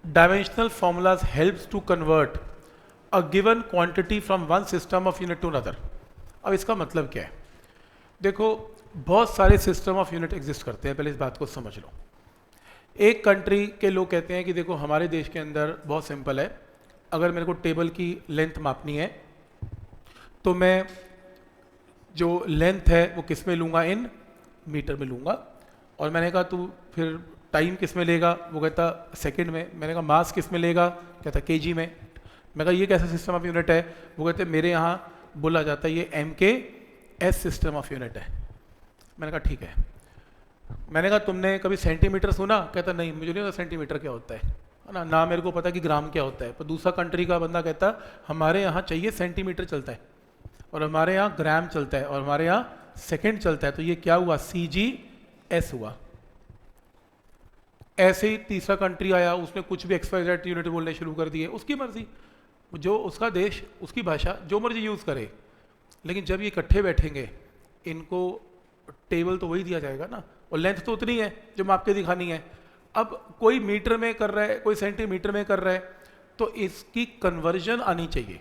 Dimensional formulas helps to convert a given quantity from one system of unit to another. अब इसका मतलब क्या है? देखो, बहुत सारे सिस्टम ऑफ यूनिट एग्जिस्ट करते हैं, पहले इस बात को समझ लो। एक कंट्री के लोग कहते हैं कि देखो हमारे देश के अंदर बहुत सिंपल है, अगर मेरे को टेबल की लेंथ मापनी है तो मैं जो लेंथ है वो किस में लूँगा, इन मीटर में लूँगा। और मैंने कहा तू फिर टाइम किस में लेगा, वो कहता सेकंड में। मैंने कहा मास किस में लेगा, कहता केजी में। मैं कहा ये कैसा सिस्टम ऑफ यूनिट है, वो कहते मेरे यहाँ बोला जाता है ये MKS सिस्टम ऑफ यूनिट है। मैंने कहा ठीक है। मैंने कहा तुमने कभी सेंटीमीटर सुना, कहता नहीं मुझे नहीं पता सेंटीमीटर क्या होता है ना मेरे को पता कि ग्राम क्या होता है। पर दूसरा कंट्री का बंदा कहता हमारे यहाँ चाहिए सेंटीमीटर चलता है और हमारे यहाँ ग्राम चलता है और हमारे यहाँ सेकंड चलता है, तो ये क्या हुआ, CGS हुआ। ऐसे ही तीसरा कंट्री आया, उसने कुछ भी XYZ यूनिट बोलने शुरू कर दिए, उसकी मर्जी, जो उसका देश उसकी भाषा जो मर्जी यूज़ करे। लेकिन जब ये इकट्ठे बैठेंगे इनको टेबल तो वही दिया जाएगा ना, और लेंथ तो उतनी है जो माप के दिखानी है। अब कोई मीटर में कर रहा है, कोई सेंटीमीटर में कर रहा है, तो इसकी कन्वर्जन आनी चाहिए,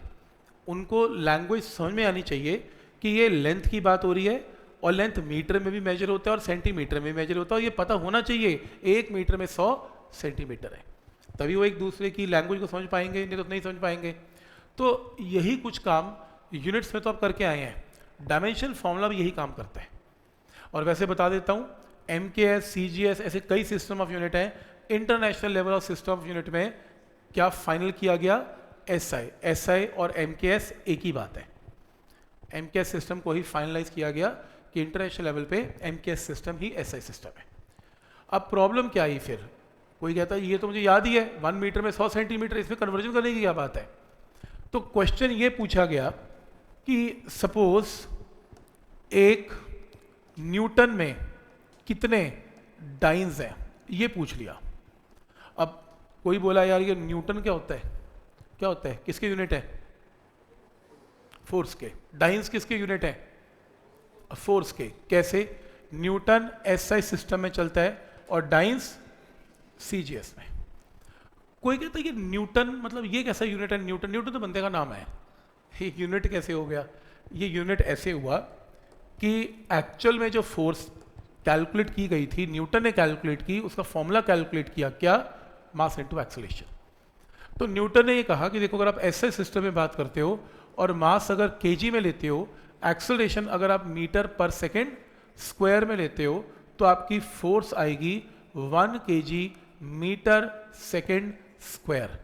उनको लैंग्वेज समझ में आनी चाहिए कि ये लेंथ की बात हो रही है और लेंथ मीटर में भी मेजर होता है और सेंटीमीटर में मेजर होता है, और ये पता होना चाहिए 1 मीटर में 100 सेंटीमीटर है, तभी वो एक दूसरे की लैंग्वेज को समझ पाएंगे, नहीं तो नहीं समझ पाएंगे। तो यही कुछ काम यूनिट्स में तो आप करके आए हैं, डायमेंशन फॉर्मूला भी यही काम करता है। और वैसे बता देता हूँ, MKS, CGS ऐसे कई सिस्टम ऑफ यूनिट हैं। International level of system of unit में क्या फाइनल किया गया, SI और MKS एक ही बात है। MKS सिस्टम को ही फाइनलाइज किया गया कि इंटरनेशनल लेवल पे MKS सिस्टम ही SI सिस्टम है। अब प्रॉब्लम क्या आई फिर, कोई कहता है ये तो मुझे याद ही है 1 मीटर में 100 सेंटीमीटर, इसमें कन्वर्जन करने की क्या बात है। तो क्वेश्चन ये पूछा गया कि सपोज एक न्यूटन में कितने डाइन्स हैं, ये पूछ लिया। अब कोई बोला यार ये न्यूटन क्या होता है, क्या होता है, किसके यूनिट है, फोर्स के। डाइन्स किसके यूनिट है, फोर्स के। कैसे, न्यूटन SI सिस्टम में चलता है और डाइन्स CGS में। कोई कहता है कि न्यूटन मतलब ये कैसा यूनिट है, न्यूटन तो बंदे का नाम है, ये यूनिट कैसे हो गया। ये यूनिट ऐसे हुआ कि एक्चुअल में जो फोर्स कैलकुलेट की गई थी, न्यूटन ने कैलकुलेट की, उसका फॉर्मूला कैलकुलेट किया, क्या, मास इनटू एक्सेलरेशन। तो न्यूटन ने ये कहा कि देखो अगर आप SI सिस्टम में बात करते हो और मास अगर केजी में लेते हो, एक्सेलरेशन अगर आप मीटर पर सेकेंड स्क्वायर में लेते हो, तो आपकी फोर्स आएगी 1 kg मीटर सेकेंड स्क्वायर।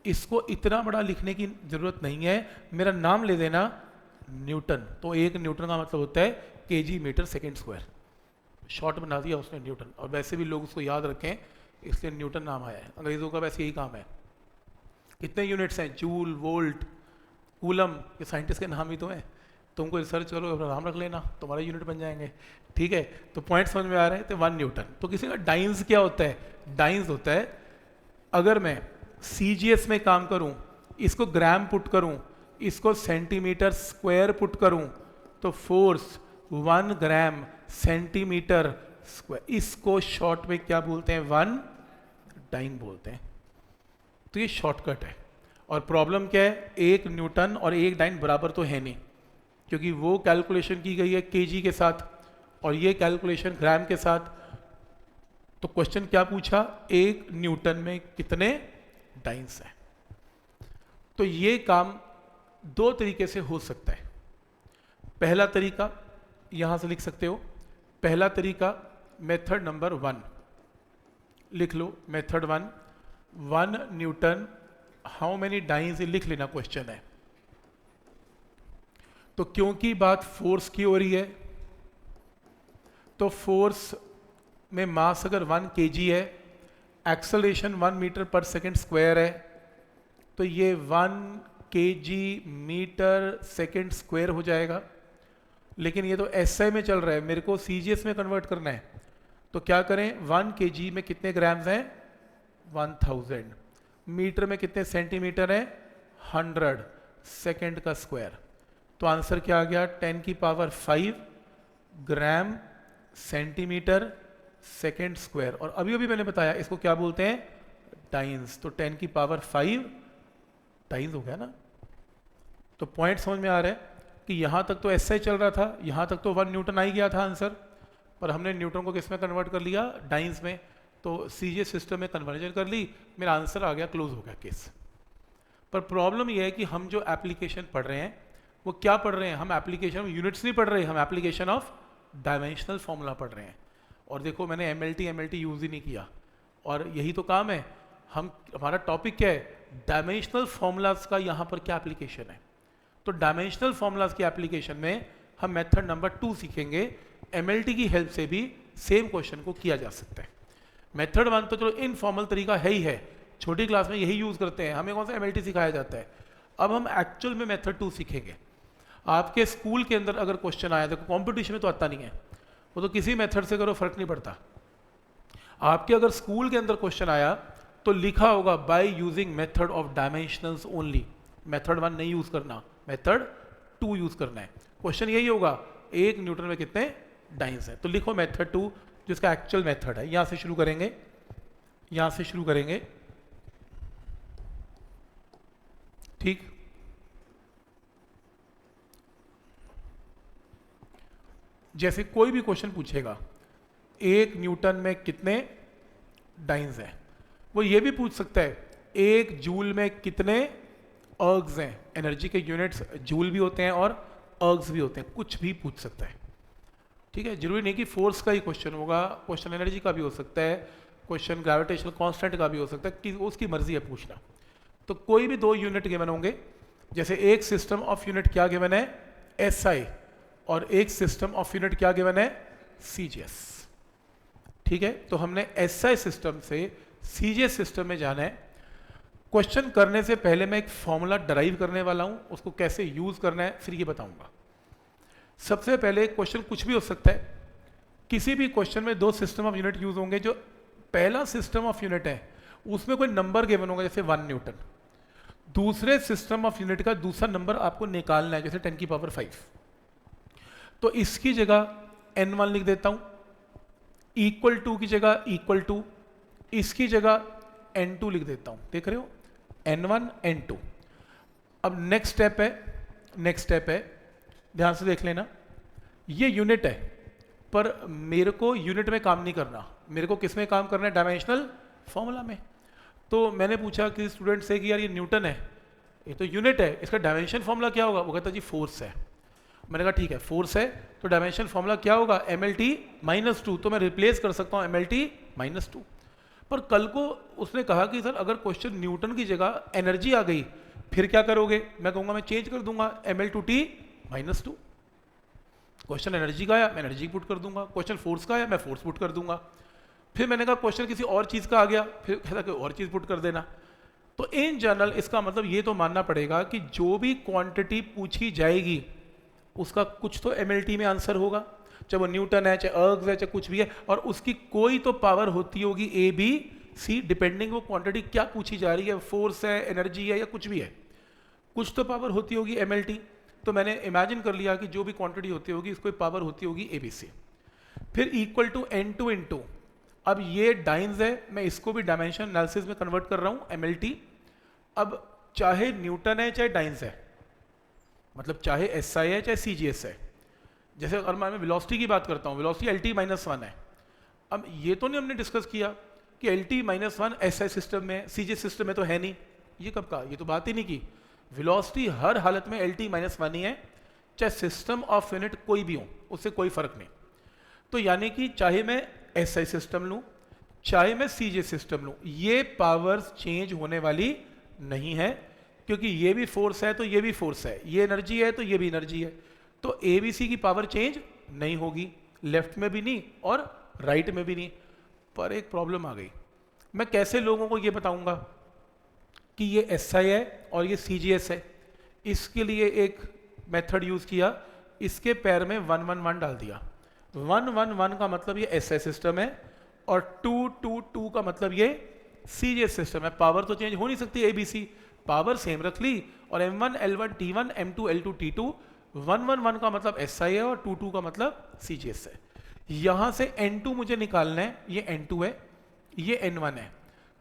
इसको इतना बड़ा लिखने की जरूरत नहीं है, मेरा नाम ले देना न्यूटन। तो 1 न्यूटन का मतलब होता है kg metre second square, short बना दिया उसने न्यूटन। और वैसे भी लोग उसको याद रखें इसलिए न्यूटन नाम आया है, अंग्रेजों का वैसे यही काम है। कितने यूनिट्स हैं, जूल, वोल्ट, कूलम, ये साइंटिस्ट के नाम ही तो हैं। तुमको रिसर्च करो, अपना नाम रख लेना, तुम्हारे यूनिट बन जाएंगे, ठीक है। तो पॉइंट समझ में आ रहे हैं। तो 1 न्यूटन। तो किसी का डाइन्स क्या होता है, डाइन्स होता है अगर मैं CGS में काम करूं, इसको ग्राम पुट करूं, इसको सेंटीमीटर स्क्वायर पुट करूं, तो फोर्स 1 ग्राम सेंटीमीटर स्क्वायर। इसको शॉर्ट में क्या बोलते हैं, 1 डाइन बोलते हैं। तो ये शॉर्टकट है। और प्रॉब्लम क्या है, 1 न्यूटन और 1 डाइन बराबर तो है नहीं, क्योंकि वो कैलकुलेशन की गई है केजी के साथ और ये कैलकुलेशन ग्राम के साथ। तो क्वेश्चन क्या पूछा, 1 न्यूटन में कितने डाइन्स हैं। तो ये काम 2 तरीके से हो सकता है। पहला तरीका यहां से लिख सकते हो, पहला तरीका मेथड नंबर 1 लिख लो। Method 1 Newton how many dynes, लिख लेना क्वेश्चन है। तो क्योंकि बात फोर्स की हो रही है, तो फोर्स में मास अगर 1 kg है, एक्सेलरेशन 1 मीटर पर सेकेंड स्क्वायर है, तो ये 1 kg मीटर सेकेंड स्क्वायर हो जाएगा। लेकिन ये तो SI में चल रहा है, मेरे को CGS में कन्वर्ट करना है। तो क्या करें, 1 kg में कितने ग्राम्स हैं, 1000। मीटर में कितने सेंटीमीटर हैं, 100 सेकेंड का स्क्वायर। तो आंसर क्या आ गया, 10 की power 5 gram centimetre second square. और अभी अभी मैंने बताया इसको क्या बोलते हैं, टाइम्स, तो 10 की पावर 5 टाइम्स हो गया ना। तो पॉइंट समझ में आ रहा है कि यहाँ तक तो ऐसा ही चल रहा था, यहाँ तक तो 1 न्यूटन आ ही गया था आंसर, पर हमने न्यूटन को किस में कन्वर्ट कर लिया, डाइन्स में। तो सीजे सिस्टम में कन्वर्जन कर ली, मेरा आंसर आ गया, क्लोज हो गया केस। पर प्रॉब्लम यह है कि हम जो एप्लीकेशन पढ़ रहे हैं वो क्या पढ़ रहे हैं, हम एप्लीकेशन ऑफ यूनिट्स नहीं पढ़ रहे, हम एप्लीकेशन ऑफ डायमेंशनल फॉर्मूला पढ़ रहे हैं। और देखो मैंने एमएलटी यूज ही नहीं किया, और यही तो काम है। हमारा टॉपिक क्या है, डायमेंशनल फॉर्मूलाज का यहाँ पर क्या एप्लीकेशन है। तो डायमेंशनल फॉर्मूलाज की एप्लीकेशन में हम मेथड नंबर 2 सीखेंगे। एमएलटी की हेल्प से भी सेम क्वेश्चन को किया जा सकता है। मेथड 1 तो चलो इनफॉर्मल तरीका है ही है, छोटी क्लास में यही यूज करते हैं, हमें कौन सा एमएलटी सिखाया जाता है। अब हम एक्चुअल में मेथड 2 सीखेंगे। आपके स्कूल के अंदर अगर क्वेश्चन आया, देखो कॉम्पिटिशन में तो आता नहीं है, वो तो किसी मेथड से करो फर्क नहीं पड़ता। आपके अगर स्कूल के अंदर क्वेश्चन आया तो लिखा होगा by using method of dimensionals only. Method 1 नहीं यूज करना, मेथड 2 यूज करना है। क्वेश्चन यही होगा 1 न्यूटन में कितने डाइन्स है, तो लिखो मेथड 2 जिसका एक्चुअल मेथड है। यहां से शुरू करेंगे, यहां से शुरू करेंगे, ठीक। जैसे कोई भी क्वेश्चन पूछेगा 1 न्यूटन में कितने डाइन्स हैं, वो ये भी पूछ सकता है 1 जूल में कितने अर्ग्स हैं। एनर्जी के यूनिट्स जूल भी होते हैं और अर्ग्स भी होते हैं, कुछ भी पूछ सकता है, ठीक है। जरूरी नहीं कि फोर्स का ही क्वेश्चन होगा, क्वेश्चन एनर्जी का भी हो सकता है, क्वेश्चन ग्रेविटेशनल कांस्टेंट का भी हो सकता है, कि उसकी मर्जी है पूछना। तो कोई भी 2 यूनिट गिवन होंगे, जैसे एक सिस्टम ऑफ यूनिट क्या गिवन है, एसआई, और एक सिस्टम ऑफ यूनिट क्या गिवन है, सीजीएस, ठीक है। तो हमने एसआई सिस्टम से सीजीएस सिस्टम में जाना है। क्वेश्चन करने से पहले मैं एक फॉर्मूला डराइव करने वाला हूं, उसको कैसे यूज करना है फिर ये बताऊंगा। सबसे पहले क्वेश्चन कुछ भी हो सकता है, किसी भी क्वेश्चन में 2 सिस्टम ऑफ यूनिट यूज होंगे। जो पहला सिस्टम ऑफ यूनिट है उसमें कोई नंबर गिवन होगा, जैसे 1 न्यूटन। दूसरे सिस्टम ऑफ यूनिट का दूसरा नंबर आपको निकालना है, जैसे 10 की पावर 5। तो इसकी जगह n1 लिख देता हूं, इक्वल टू की जगह इक्वल टू, इसकी जगह n2 लिख देता हूं, देख रहे हो, n1 n2। अब नेक्स्ट स्टेप है, ध्यान से देख लेना, ये यूनिट है, पर मेरे को यूनिट में काम नहीं करना, मेरे को किस में काम करना है, डायमेंशनल फॉर्मूला में। तो मैंने पूछा कि स्टूडेंट से कि यार ये न्यूटन है, ये तो यूनिट है, इसका डायमेंशन फॉर्मूला क्या होगा, वो कहता जी फोर्स है। मैंने कहा ठीक है, फोर्स है तो डायमेंशन फॉर्मूला क्या होगा, mlt-2। तो मैं रिप्लेस कर सकता हूँ mlt-2। पर कल को उसने कहा कि सर अगर क्वेश्चन न्यूटन की जगह एनर्जी आ गई फिर क्या करोगे, मैं कहूँगा मैं चेंज कर दूंगा ml/t-2। क्वेश्चन एनर्जी का आया मैं एनर्जी पुट कर दूंगा, क्वेश्चन फोर्स का आया मैं फोर्स पुट कर दूंगा। फिर मैंने कहा क्वेश्चन किसी और चीज़ का आ गया, फिर कहता कि और चीज़ पुट कर देना। तो इन जनरल इसका मतलब ये तो मानना पड़ेगा कि जो भी क्वांटिटी पूछी जाएगी उसका कुछ तो mlt में आंसर होगा, चाहे वो न्यूटन है, चाहे अर्ग्स है, चाहे कुछ भी है, और उसकी कोई तो पावर होती होगी A, B, C, डिपेंडिंग वो क्वांटिटी क्या पूछी जा रही है, फोर्स है, एनर्जी है, या कुछ भी है, कुछ तो पावर होती होगी mlt। तो मैंने इमेजिन कर लिया कि जो भी क्वांटिटी होती होगी उसको पावर होती होगी ABC। फिर इक्वल टू n2 × अब ये डाइन्स है, मैं इसको भी डायमेंशन एनालिसिस में कन्वर्ट कर रहा हूँ mlt। अब चाहे न्यूटन है चाहे डाइन्स है, मतलब चाहे SI है चाहे CGS है। जैसे अगर मैं वेलोसिटी की बात करता हूँ, वेलोसिटी LT-1 है। अब ये तो नहीं हमने डिस्कस किया कि LT-1 SI सिस्टम में, CGS सिस्टम में तो है नहीं, ये कब कहा, ये तो बात ही नहीं की। वेलोसिटी हर हालत में LT-1 ही है, चाहे सिस्टम ऑफ यूनिट कोई भी हो, उससे कोई फर्क नहीं। तो यानी कि चाहे मैं SI सिस्टम लूँ चाहे मैं CGS सिस्टम लूँ, ये पावर्स चेंज होने वाली नहीं है, क्योंकि ये भी फोर्स है तो ये भी फोर्स है, ये एनर्जी है तो ये भी एनर्जी है। तो ABC की पावर चेंज नहीं होगी, लेफ्ट में भी नहीं और राइट में भी नहीं। पर एक प्रॉब्लम आ गई, मैं कैसे लोगों को ये बताऊंगा कि ये SI है और ये CGS है। इसके लिए एक मेथड यूज किया, इसके पैर में 111 डाल दिया। 111 का मतलब ये SI सिस्टम है और 222 का मतलब ये CGS सिस्टम है। पावर तो चेंज हो नहीं सकती ABC, पावर सेम रख ली, और M1 L1 T1 M2 L2 T2। 111 का मतलब SI है और 22 का मतलब CGS है। यहां से N2 मुझे निकालना है, ये N2 है, ये N1 है।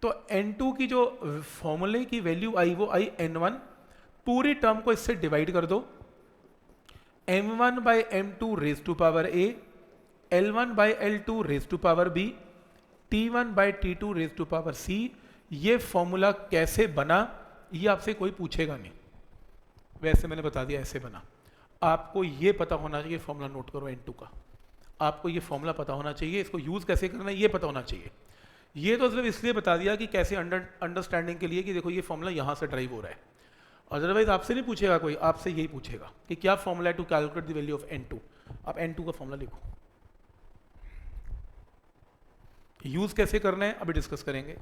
तो n2 की जो फॉर्मूले की वैल्यू आई वो आई n1, पूरी टर्म को इससे डिवाइड कर दो, m1 by m2 raise to power a, l1 by l2 raise to power b, t1 by t2 raise to power c। ये फॉर्मूला कैसे बना ये आपसे कोई पूछेगा नहीं, वैसे मैंने बता दिया ऐसे बना। आपको ये पता होना चाहिए, फॉर्मूला नोट करो n2 का, आपको ये फॉर्मूला पता होना चाहिए, इसको यूज कैसे करना है ये पता होना चाहिए। ये तो सिर्फ इसलिए बता दिया कि कैसे अंडरस्टैंडिंग के लिए कि देखो ये फॉर्मूला यहाँ से ड्राइव हो रहा है, अदरवाइज आपसे नहीं पूछेगा कोई, आपसे यही पूछेगा कि क्या फॉर्मूला है to calculate the value of n2। आप n2 का फॉर्मूला लिखो, यूज कैसे करना है अभी डिस्कस करेंगे।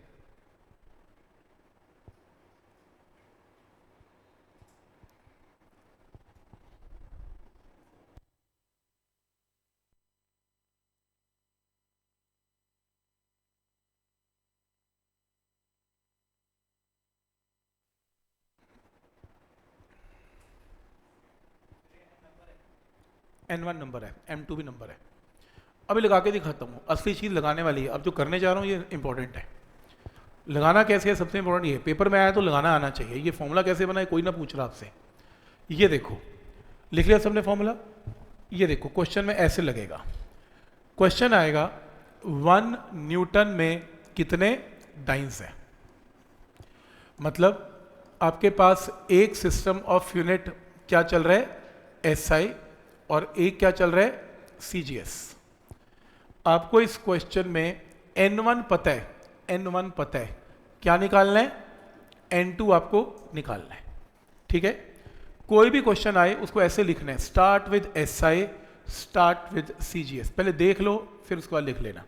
n1 नंबर है, m2 भी नंबर है। अभी लगा के दिखाता हूँ, असली चीज़ लगाने वाली है। अब जो करने जा रहा हूँ ये इंपॉर्टेंट है, लगाना कैसे है सबसे इंपॉर्टेंट ये। पेपर में आया तो लगाना आना चाहिए। ये फॉर्मूला कैसे बना है कोई ना पूछ रहा आपसे। ये देखो लिख लिया सबने फॉर्मूला। ये देखो क्वेश्चन में ऐसे लगेगा, क्वेश्चन आएगा 1 न्यूटन में कितने डाइंस हैं। मतलब आपके पास एक सिस्टम ऑफ यूनिट क्या चल रहा है SI और एक क्या चल रहा है CGS। आपको इस क्वेश्चन में N1 पता है, N1 पता है, क्या निकालना है N2 आपको निकालना है। ठीक है, कोई भी क्वेश्चन आए उसको ऐसे लिखना है, start with SI start with CGS। पहले देख लो फिर उसके बाद लिख लेना।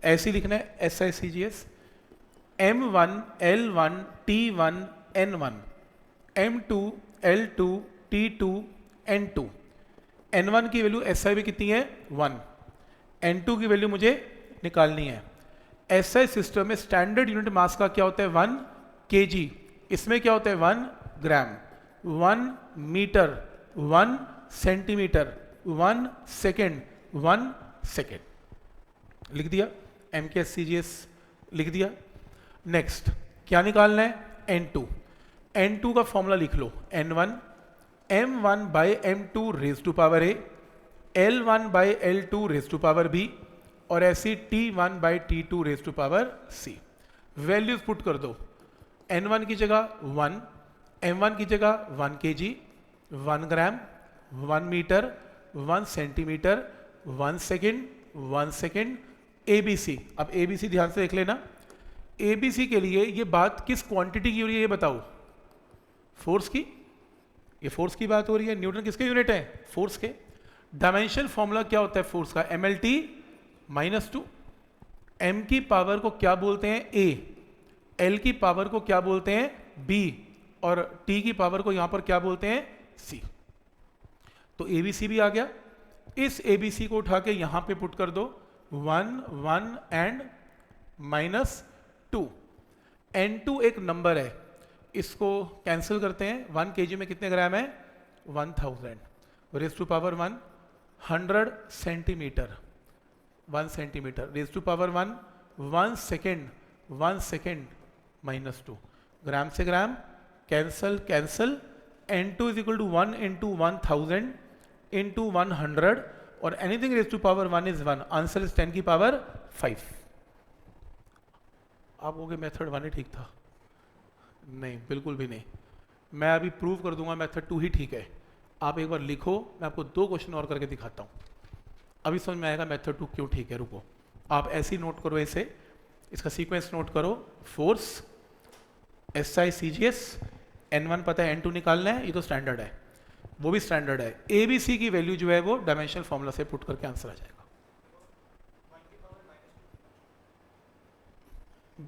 ऐसे ही लिखना है SI CGS, M1 L1 T1 N1, M2 L2 T2 N2। N1 की वैल्यू SI में कितनी है 1, N2 की वैल्यू मुझे निकालनी है। SI सिस्टम में स्टैंडर्ड यूनिट मास का क्या होता है 1 kg, इसमें क्या होता है 1 gram, 1 metre, 1 centimetre, 1 second, 1 second. लिख दिया MKS CGS लिख दिया। नेक्स्ट क्या निकालना है N2। N2 का फॉर्मूला लिख लो, N1 M1 by M2 raise to power A, L1 by L2 raise to power B, और ऐसी T1 by T2 raise to power C। Values put कर दो, N1 की जगह 1, M1 की जगह 1 kg, 1 gram, 1 metre, 1 centimetre, 1 second, 1 second, ABC। अब ABC ध्यान से देख लेना, ABC के लिए ये बात किस क्वांटिटी की हो रही है ये बताओ, फोर्स की। ये फोर्स की बात हो रही है, न्यूटन किसके यूनिट है फोर्स के। डायमेंशन फॉर्मूला क्या होता है फोर्स का MLT -2। M की पावर को क्या बोलते हैं A, L की पावर को क्या बोलते हैं B, और T की पावर को यहां पर क्या बोलते हैं C। तो ABC भी आ गया। इस ABC को उठा के यहां पे पुट कर दो, 1 1 एंड -2। N2 एक नंबर है, इसको कैंसिल करते हैं। 1 kg में कितने ग्राम है 1000, raise to power 1 100 centimetre, 1 centimetre, raise to power 1 1 second, 1 second -2। Gram से gram cancel cancel, N2 is equal to 1 into 1000 into 100, और anything raise to power 1 is 1। Answer is 10 की पावर 5। आप कहोगे मेथड 1 ही ठीक था, नहीं बिल्कुल भी नहीं। मैं अभी प्रूव कर दूंगा मेथड 2 ही ठीक है। आप एक बार लिखो, मैं आपको 2 क्वेश्चन और करके दिखाता हूँ, अभी समझ में आएगा मेथड 2 क्यों ठीक है। रुको, आप ऐसे ही नोट करो, ऐसे इसका सीक्वेंस नोट करो। फोर्स SI CGS, N1 पता है, N2 निकालना है, ये तो स्टैंडर्ड है, वो भी स्टैंडर्ड है। ABC की वैल्यू जो है वो डायमेंशनल फॉर्मूला से पुट करके आंसर आ जाएगा।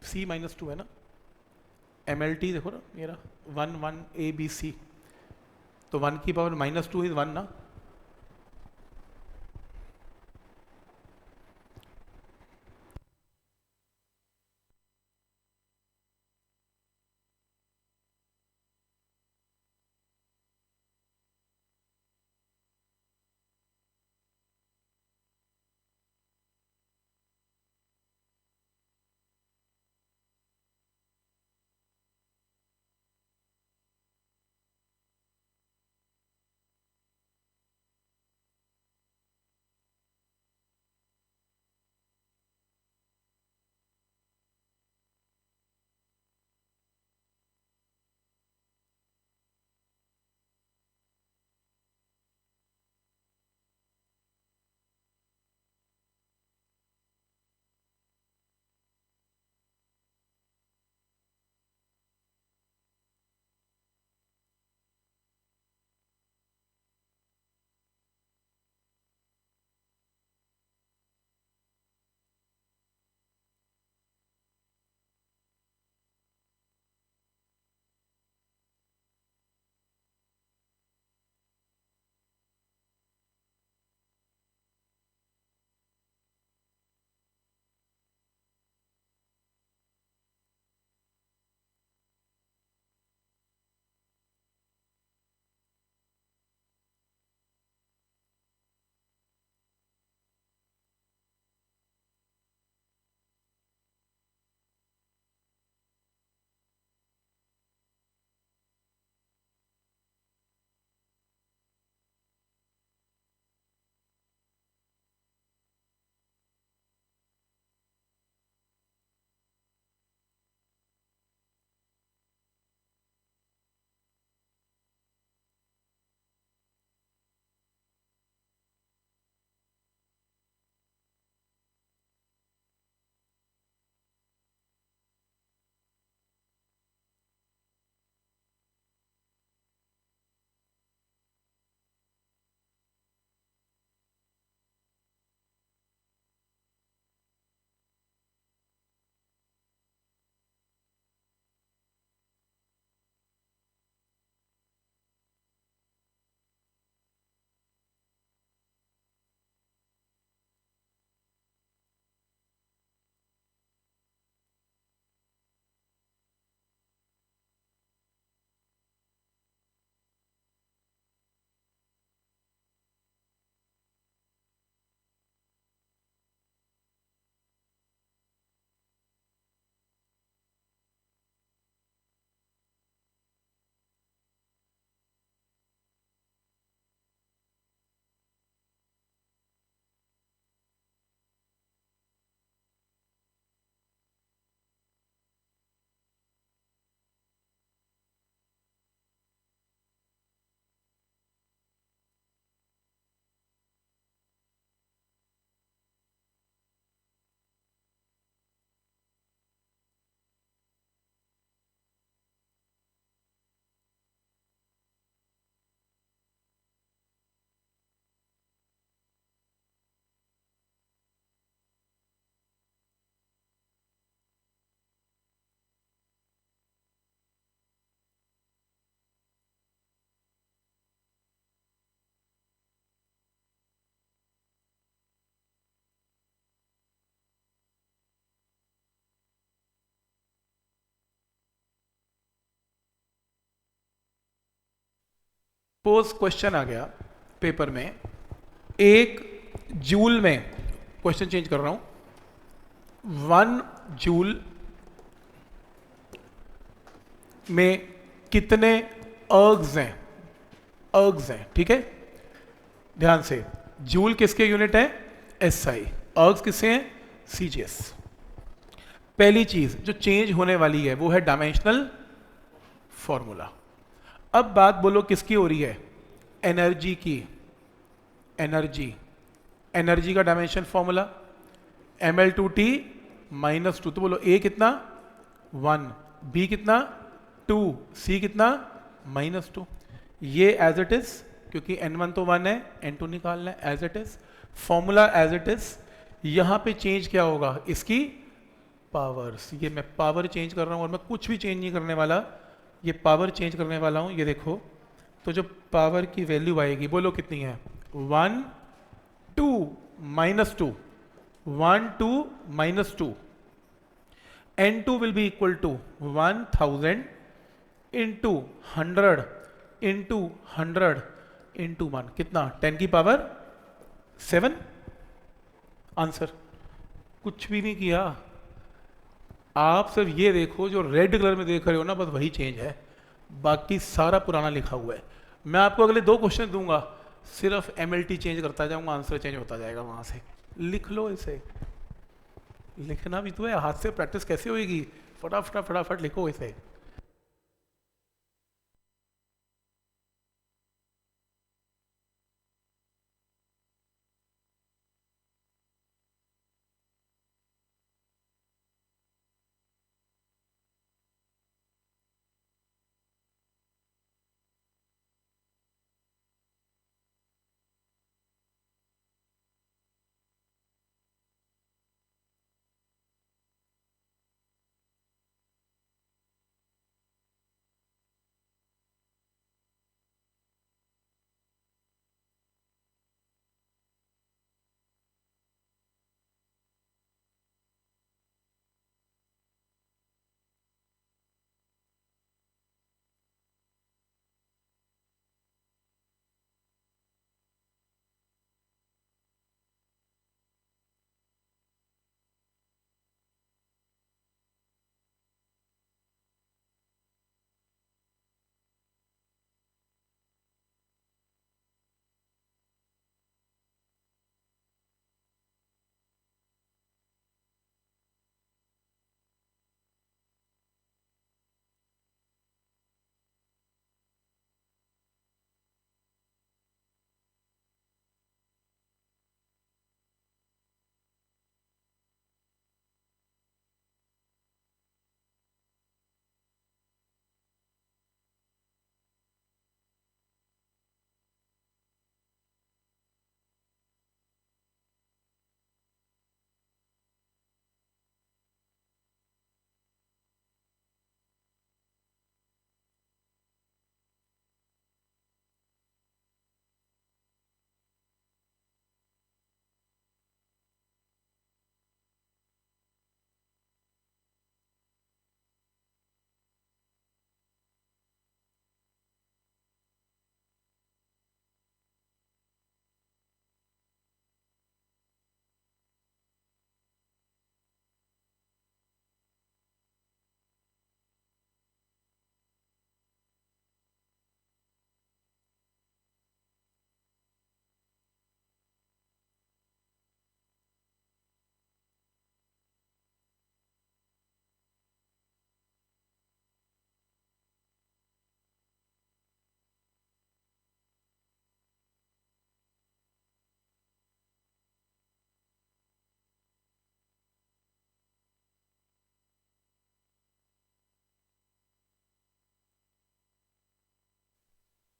C -2 है ना, MLT देखो ना मेरा 1 1 ABC, तो 1 की पावर -2 इज 1 ना। पोज क्वेश्चन आ गया पेपर में, 1 जूल में, क्वेश्चन चेंज कर रहा हूं, 1 जूल में कितने अर्ग्स हैं, अर्ग्स हैं, ठीक है, ध्यान से, जूल किसके यूनिट है, एसआई, अर्ग्स किससे हैं, सीजीएस। पहली चीज जो चेंज होने वाली है वो है डायमेंशनल फॉर्मूला। अब बात बोलो किसकी हो रही है, एनर्जी की, एनर्जी, एनर्जी का डायमेंशन फॉर्मूला ml2t -2, तो बोलो A कितना 1, B कितना 2, C कितना -2। ये एज इट इज, क्योंकि n1 तो 1 है, n2 निकालना है, as it is, formula as it is. यहां पे चेंज क्या होगा, इसकी पावर्स, ये मैं पावर चेंज कर रहा हूं और मैं कुछ भी चेंज नहीं करने वाला, ये पावर चेंज करने वाला हूं, ये देखो। तो जो पावर की वैल्यू आएगी बोलो कितनी है, 1 2 -2, 1 2 -2, n2 will be equal to 1000 into 100 into 100 into 1, कितना, 10 की पावर 7। आंसर, कुछ भी नहीं किया, आप सिर्फ ये देखो, जो रेड कलर में देख रहे हो ना, बस वही चेंज है, बाकी सारा पुराना लिखा हुआ है। मैं आपको अगले 2 क्वेश्चन दूंगा, सिर्फ एमएलटी चेंज करता जाऊंगा, आंसर चेंज होता जाएगा वहां से। लिख लो इसे, लिखना भी तो है, हाथ से प्रैक्टिस कैसे होगी, फटाफट फटाफट लिखो इसे।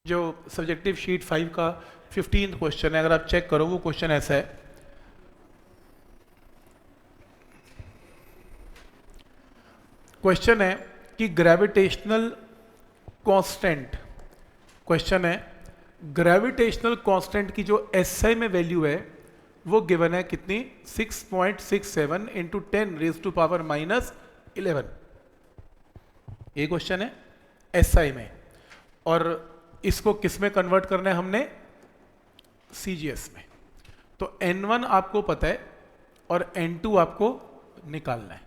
जो सब्जेक्टिव शीट 5 का 15th क्वेश्चन है, अगर आप चेक करो, वो क्वेश्चन ऐसा है, क्वेश्चन है कि ग्रेविटेशनल कांस्टेंट, क्वेश्चन है ग्रेविटेशनल कांस्टेंट की जो एसआई में वैल्यू है वो गिवन है कितनी, 6.67 इंटू 10⁻⁻11। ये क्वेश्चन है एसआई में, और इसको किस में कन्वर्ट करना है हमने, CGS में। तो N1 आपको पता है और N2 आपको निकालना है।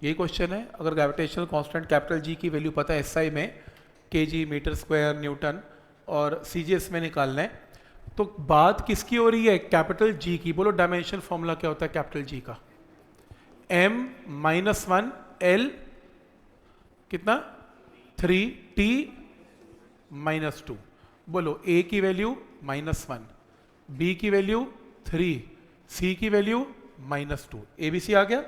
यही क्वेश्चन है। अगर ग्रेविटेशनल कांस्टेंट कैपिटल G की वैल्यू पता है SI में kg मीटर स्क्वायर न्यूटन और CGS में निकालना है, तो बात किसकी हो रही है, कैपिटल G की। बोलो डायमेंशन फॉर्मूला क्या होता है कैपिटल G का, m-1 L कितना 3T -2। बोलो A की वैल्यू -1, B की वैल्यू 3, C की वैल्यू -2। ABC आ गया।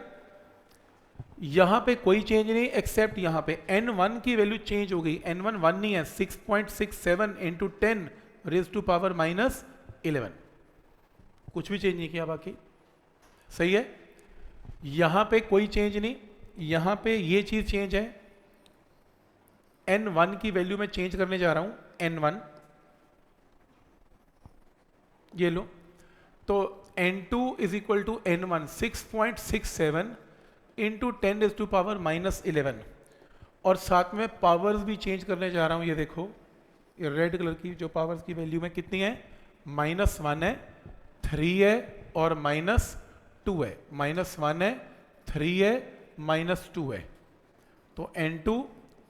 यहां पे कोई चेंज नहीं एक्सेप्ट यहां पे N1 की वैल्यू चेंज हो गई। N1 1 नहीं है, 6.67 × 10 रेज़ टू पावर -11। कुछ भी चेंज नहीं किया, बाकी सही है। यहां पे कोई चेंज नहीं, यहां पे ये चीज चेंज है। N1 की वैल्यू में चेंज करने जा रहा हूं, N1 ये लो, तो N2 is equal to N1 6.67 × 10 raise to power -11। और साथ में पावर्स भी चेंज करने जा रहा हूं। ये देखो, ये रेड कलर की जो पावर्स की वैल्यू में कितनी है, -1 है, 3 है और -2 है। -1 है, 3 है, -2 है। तो N2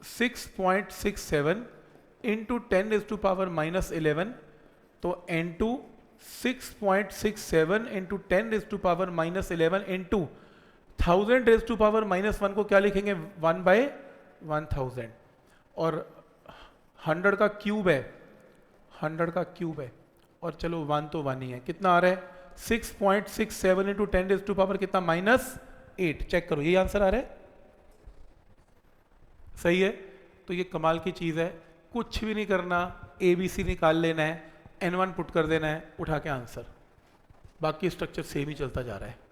6.67 × 10 रेज़ टू पावर -11। तो N2 6.67 × 10 raise to power -11 into 1000 raise to power -1 को क्या लिखेंगे, 1/1000। और 100 का क्यूब है, 100 का क्यूब है। और चलो 1 तो 1 ही है, कितना आ रहा है 6.67 × 10 रेज़ टू पावर कितना, -8। चेक करो, यही आंसर आ रहा है, सही है। तो ये कमाल की चीज है, कुछ भी नहीं करना, ABC निकाल लेना है, N1 पुट कर देना है, उठा के आंसर। बाकी स्ट्रक्चर सेम ही चलता जा रहा है।